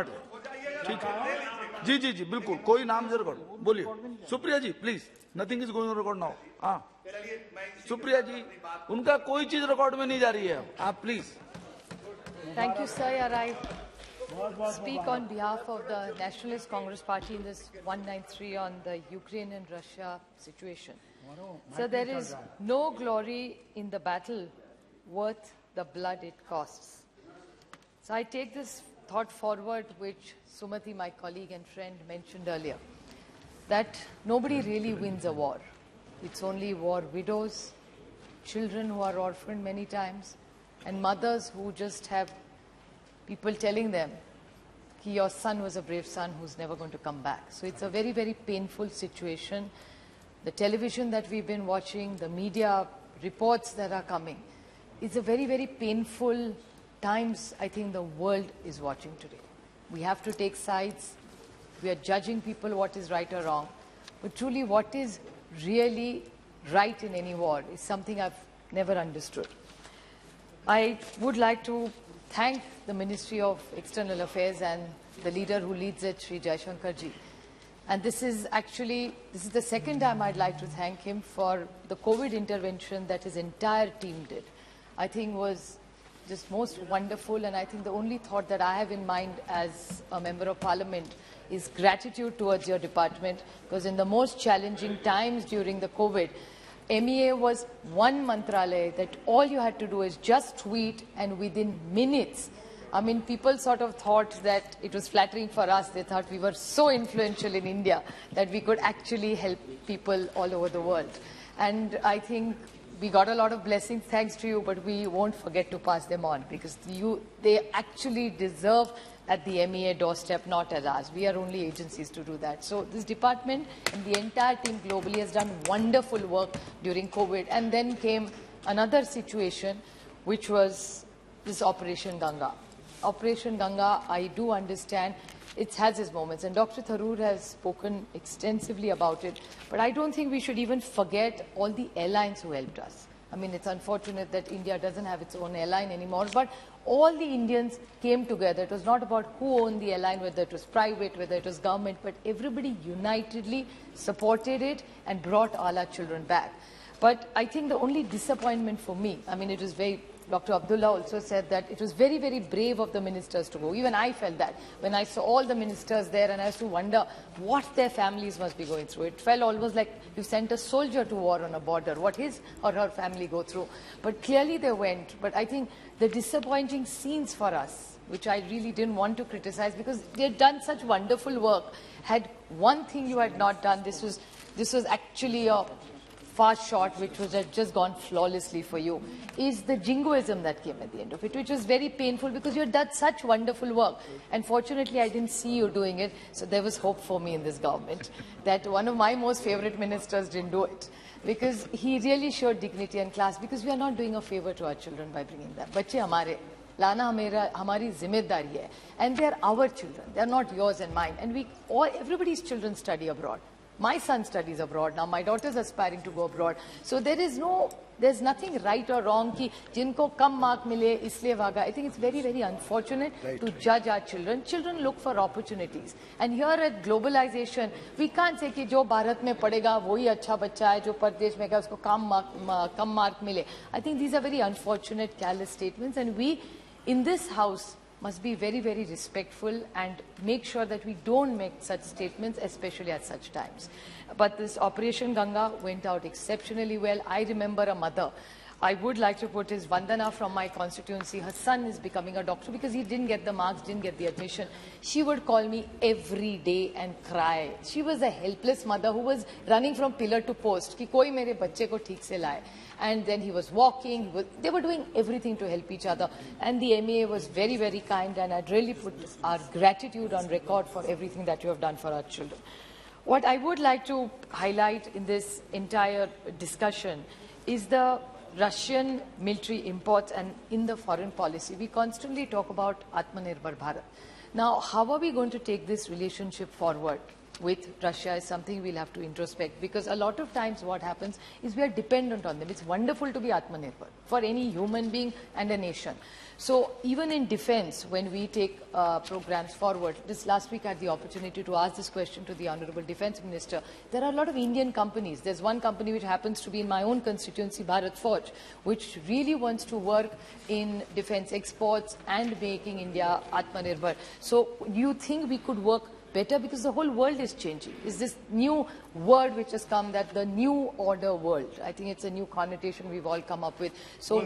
ठीक है जी जी जी बिल्कुल कोई नाम जरूर बोलिए Supriya ji please nothing is going record now हाँ सुप्रिया जी उनका कोई चीज रिकॉर्ड में नहीं जा रही है आप please Thank you, sir. I speak on behalf of the Nationalist Congress Party in this 193 on the Ukraine and Russia situation. So there is no glory in the battle worth the blood it costs. So I take this thought forward, which Sumati, my colleague and friend, mentioned earlier, that nobody really wins a war. It's only war widows, children who are orphaned many times, and mothers who just have people telling them that your son was a brave son who's never going to come back. So it's a very, very painful situation. The television that we've been watching, the media reports that are coming, it's a very, very painful times I think the world is watching today. We have to take sides. We are judging people what is right or wrong. But truly what is really right in any war is something I've never understood. I would like to thank the Ministry of External Affairs and the leader who leads it, Sri Jaishankar ji. And this is the second time I'd like to thank him for the COVID intervention that his entire team did. I think was just most wonderful, and I think the only thought that I have in mind as a Member of Parliament is gratitude towards your department, because in the most challenging times during the COVID, MEA was one mantralaya that all you had to do is just tweet, and within minutes, I mean, people sort of thought that it was flattering for us. They thought we were so influential in India that we could actually help people all over the world. And I think we got a lot of blessings thanks to you, but we won't forget to pass them on, because they actually deserve at the MEA doorstep, not as ours. We are only agencies to do that. So this department and the entire team globally has done wonderful work during COVID. And then came another situation, which was this Operation Ganga. Operation Ganga, I do understand, it has its moments. And Dr. Tharoor has spoken extensively about it. But I don't think we should even forget all the airlines who helped us. I mean, it's unfortunate that India doesn't have its own airline anymore, but all the Indians came together. It was not about who owned the airline, whether it was private, whether it was government, but everybody unitedly supported it and brought all our children back. But I think the only disappointment for me, I mean, it was very, Dr. Abdullah also said that it was very, very brave of the ministers to go. Even I felt that when I saw all the ministers there, and I used to wonder what their families must be going through. It felt almost like you sent a soldier to war on a border, what his or her family go through. But clearly they went. But I think the disappointing scenes for us, which I really didn't want to criticize, because they had done such wonderful work. Had one thing you had not done, this was actually a fast shot which was just gone flawlessly for you, is the jingoism that came at the end of it, which was very painful because you had done such wonderful work. And fortunately, I didn't see you doing it, so there was hope for me in this government that one of my most favorite ministers didn't do it, because he really showed dignity and class, because we are not doing a favor to our children by bringing them. Bacche hamare, लाना हमारी जिम्मेदारी है, and they are our children, they are not yours and mine, and everybody's children study abroad. My son studies abroad now. My daughter is aspiring to go abroad. So there's nothing right or wrong कि जिनको कम mark मिले इसलिए भागा. I think it's very, very unfortunate to judge our children. Children look for opportunities. And here at globalization, we can't say कि जो भारत में पढ़ेगा वही अच्छा बच्चा है, जो परदेश में गया उसको कम mark मिले. I think these are very unfortunate, careless statements, and we in this house must be very, very respectful and make sure that we don't make such statements, especially at such times. But this Operation Ganga went out exceptionally well. I remember a mother. I would like to put his Vandana from my constituency. Her son is becoming a doctor because he didn't get the marks, didn't get the admission. She would call me every day and cry. She was a helpless mother who was running from pillar to post. कि कोई मेरे बच्चे को ठीक से लाए. And then he was walking. They were doing everything to help each other. And the MEA was very, very kind. And I'd really put our gratitude on record for everything that you have done for our children. What I would like to highlight in this entire discussion is the Russian military imports, and in the foreign policy, we constantly talk about Atmanirbhar Bharat. Now, how are we going to take this relationship forward? with Russia is something we'll have to introspect, because a lot of times what happens is we are dependent on them. It's wonderful to be Atmanirbhar for any human being and a nation. So even in defense, when we take programs forward, this last week I had the opportunity to ask this question to the Honorable Defense Minister. There are a lot of Indian companies. There's one company which happens to be in my own constituency, Bharat Forge, which really wants to work in defense exports and making India Atmanirbhar. So do you think we could work better, because the whole world is changing? Is this new word which has come, that the new order world? I think it's a new connotation we've all come up with. So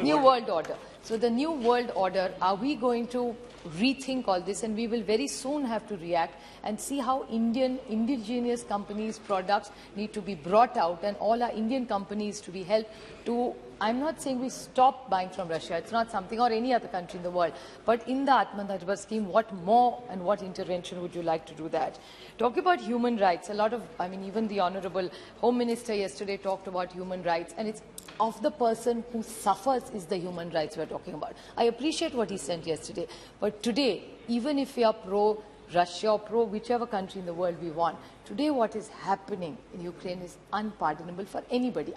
new world order. So the new world order, are we going to rethink all this? And we will very soon have to react and see how Indian indigenous companies' products need to be brought out, and all our Indian companies to be helped to, I'm not saying we stop buying from Russia, it's not something, or any other country in the world, but in the Atmanirbhar scheme, what more and what intervention would you like to do that? Talking about human rights, a lot of, even the Honorable Home Minister yesterday talked about human rights, and it's of the person who suffers is the human rights we're talking about. I appreciate what he said yesterday, but today, even if we are pro-Russia or pro-whichever country in the world we want, today what is happening in Ukraine is unpardonable for anybody.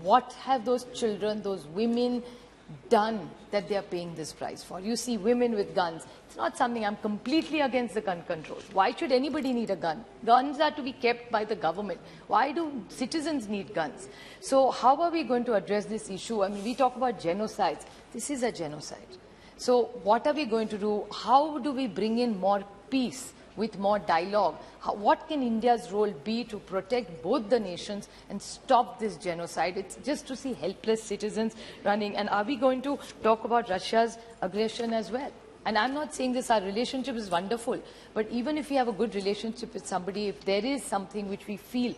What have those children, those women done that they are paying this price for? You see women with guns. It's not something, I'm completely against the gun controls. Why should anybody need a gun? Guns are to be kept by the government. Why do citizens need guns? So how are we going to address this issue? We talk about genocides. This is a genocide. So what are we going to do? How do we bring in more peace with more dialogue? What can India's role be to protect both the nations and stop this genocide? It's just to see helpless citizens running. And are we going to talk about Russia's aggression as well? And I'm not saying this, our relationship is wonderful, but even if we have a good relationship with somebody, if there is something which we feel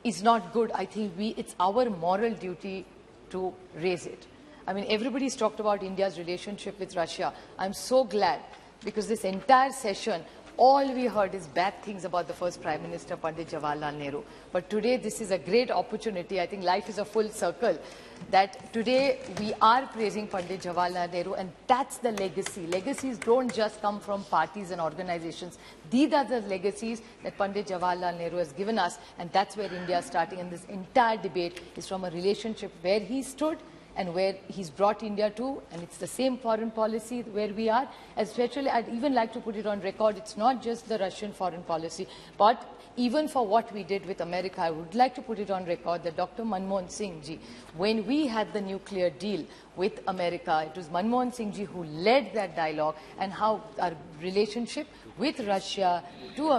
is not good, I think it's our moral duty to raise it. Everybody's talked about India's relationship with Russia. I'm so glad, because this entire session, all we heard is bad things about the first Prime Minister, Pandit Jawaharlal Nehru. But today, this is a great opportunity. I think life is a full circle. That today, we are praising Pandit Jawaharlal Nehru, and that's the legacy. Legacies don't just come from parties and organizations. These are the legacies that Pandit Jawaharlal Nehru has given us, and that's where India is starting. And this entire debate is from a relationship where he stood and where he's brought India to, and it's the same foreign policy where we are. Especially, I'd even like to put it on record, it's not just the Russian foreign policy, but even for what we did with America, I would like to put it on record that Dr. Manmohan Singh ji, when we had the nuclear deal with America, it was Manmohan Singh ji who led that dialogue, and how our relationship with Russia,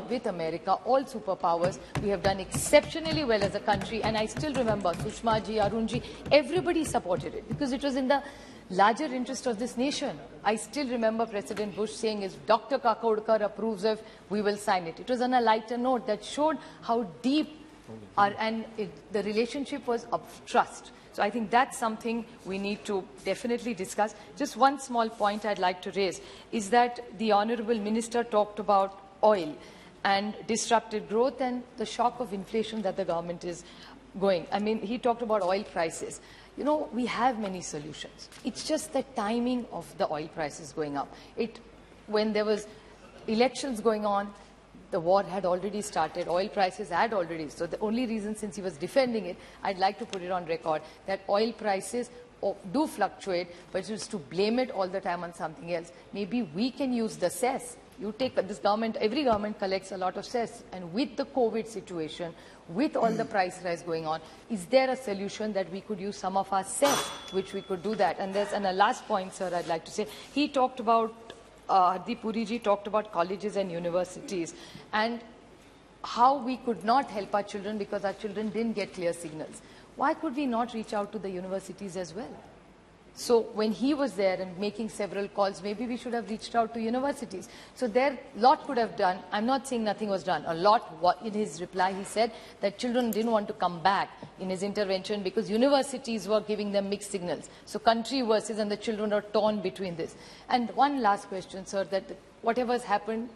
with America, all superpowers, we have done exceptionally well as a country. And I still remember Sushma ji, Arun ji, everybody supported it because it was in the larger interest of this nation. I still remember President Bush saying, if Dr. Kakodkar approves of, we will sign it. It was on a lighter note that showed how deep the relationship was of trust. So I think that's something we need to definitely discuss. Just one small point I'd like to raise is that the Honourable Minister talked about oil and disrupted growth and the shock of inflation that the government is going. He talked about oil prices. We have many solutions. It's just the timing of the oil prices going up. When there was elections going on, the war had already started, oil prices had already. So the only reason, since he was defending it, I'd like to put it on record, that oil prices do fluctuate, but just to blame it all the time on something else. Maybe we can use the cess. You take this government, every government collects a lot of cess. And with the COVID situation, with all the price rise going on, is there a solution that we could use some of our cess, which we could do that? And a last point, sir, I'd like to say, he talked about Hardeep Puri ji talked about colleges and universities and how we could not help our children because our children didn't get clear signals. Why could we not reach out to the universities as well? So when he was there and making several calls, maybe we should have reached out to universities. So there, lot could have done. I'm not saying nothing was done. A lot, in his reply, he said that children didn't want to come back in his intervention because universities were giving them mixed signals. So country versus, and the children are torn between this. And one last question, sir, that whatever has happened,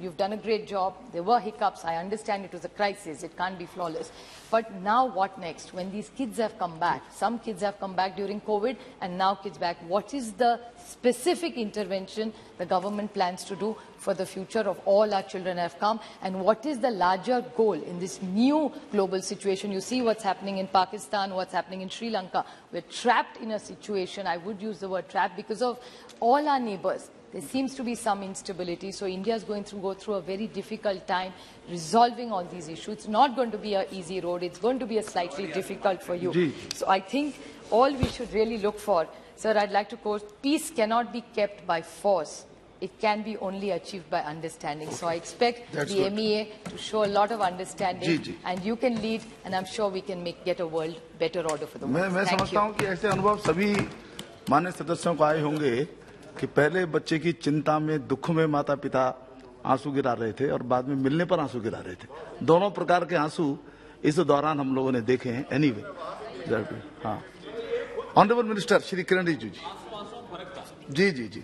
you've done a great job. There were hiccups. I understand it was a crisis. It can't be flawless. But now what next? When these kids have come back, some kids have come back during COVID and now kids back, what is the specific intervention the government plans to do for the future of all our children have come? And what is the larger goal in this new global situation? You see what's happening in Pakistan, what's happening in Sri Lanka. We're trapped in a situation, I would use the word trapped, because of all our neighbors. There seems to be some instability, so India is going to go through a very difficult time resolving all these issues. It's not going to be an easy road. It's going to be a slightly difficult for you. So I think all we should really look for, sir, I'd like to quote, peace cannot be kept by force. It can be only achieved by understanding. So I expect the MEA to show a lot of understanding, and you can lead, and I'm sure we can get a world better order for the world. मैं समझता हूँ कि ऐसे अनुभव सभी मान्य सदस्यों को आए होंगे कि पहले बच्चे की चिंता में, दुख में माता पिता आंसू गिरा रहे थे और बाद में मिलने पर आंसू गिरा रहे थे। दोनों प्रकार के आंसू इस दौरान हम लोगों ने देखे हैं। एनीवे, हाँ, ऑनरेबल मिनिस्टर श्री किरण रिजिजू जी। जी जी जी।